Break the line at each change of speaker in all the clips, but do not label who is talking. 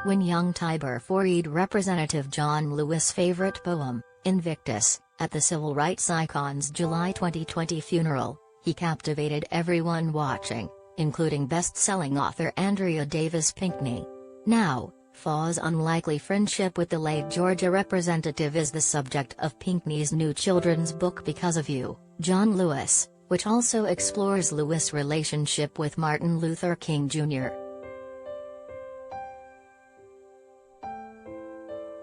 When young Tybre Faw read Representative John Lewis' favorite poem, Invictus, at the civil rights icon's July 2020 funeral, he captivated everyone watching, including best-selling author Andrea Davis Pinkney. Now, Faw's unlikely friendship with the late Georgia representative is the subject of Pinkney's new children's book Because of You, John Lewis, which also explores Lewis' relationship with Martin Luther King Jr.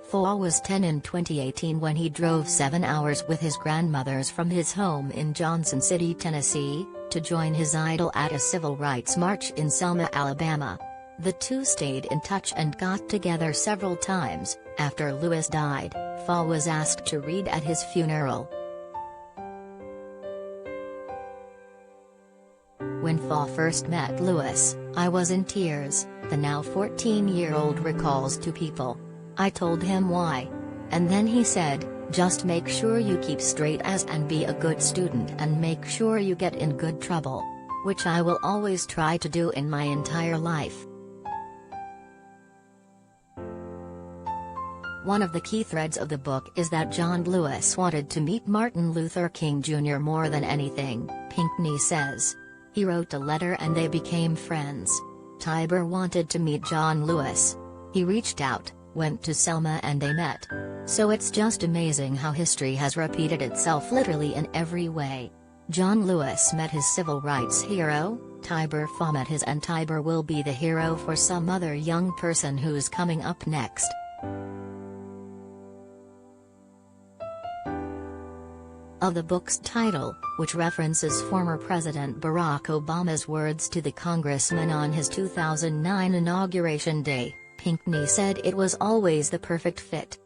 Faw was 10 in 2018 when he drove 7 hours with his grandmothers from his home in Johnson City, Tennessee, to join his idol at a civil rights march in Selma, Alabama. The two stayed in touch and got together several times. After Lewis died, Faw was asked to read at his funeral. When Faw first met Lewis, I was in tears, the now 14-year-old recalls to People. I told him why. And then he said, just make sure you keep straight A's and be a good student and make sure you get in good trouble. Which I will always try to do in my entire life. One of the key threads of the book is that John Lewis wanted to meet Martin Luther King Jr. more than anything, Pinkney says. He wrote a letter and they became friends. Tybre wanted to meet John Lewis. He reached out, went to Selma and they met. So it's just amazing how history has repeated itself literally in every way. John Lewis met his civil rights hero, Tybre Faw met his, and Tybre will be the hero for some other young person who's coming up next. Of the book's title, which references former President Barack Obama's words to the congressman on his 2009 inauguration day, Pinkney said it was always the perfect fit.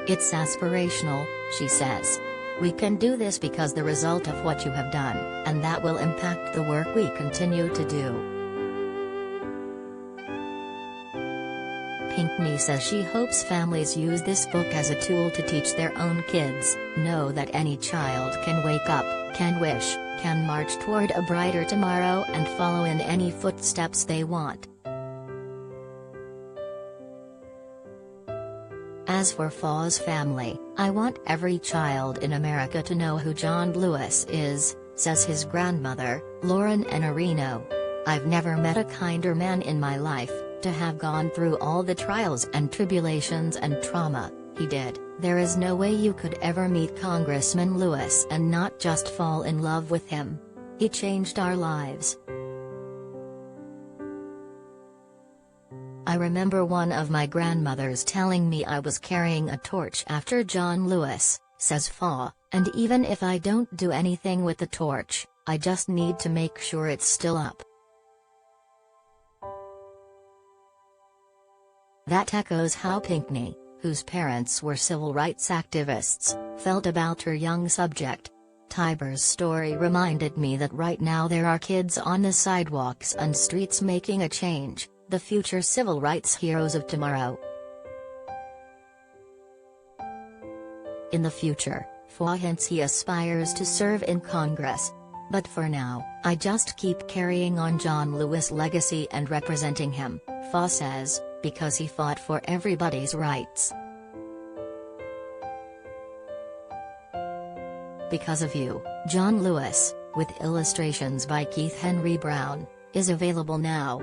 It's aspirational, she says. We can do this because the result of what you have done, and that will impact the work we continue to do. Pinkney says she hopes families use this book as a tool to teach their own kids, know that any child can wake up, can wish, can march toward a brighter tomorrow and follow in any footsteps they want. As for Faw's family, I want every child in America to know who John Lewis is, says his grandmother, Lauren Enarino. I've never met a kinder man in my life. To have gone through all the trials and tribulations and trauma he did, there is no way you could ever meet Congressman Lewis and not just fall in love with him. He changed our lives. I remember one of my grandmothers telling me I was carrying a torch after John Lewis, says Faw, and even if I don't do anything with the torch, I just need to make sure it's still up. That echoes how Pinkney, whose parents were civil rights activists, felt about her young subject. Tybre's story reminded me that right now there are kids on the sidewalks and streets making a change, the future civil rights heroes of tomorrow. In the future, Faw hints he aspires to serve in Congress. But for now, I just keep carrying on John Lewis' legacy and representing him, Faw says, because he fought for everybody's rights. Because of You, John Lewis, with illustrations by Keith Henry Brown, is available now.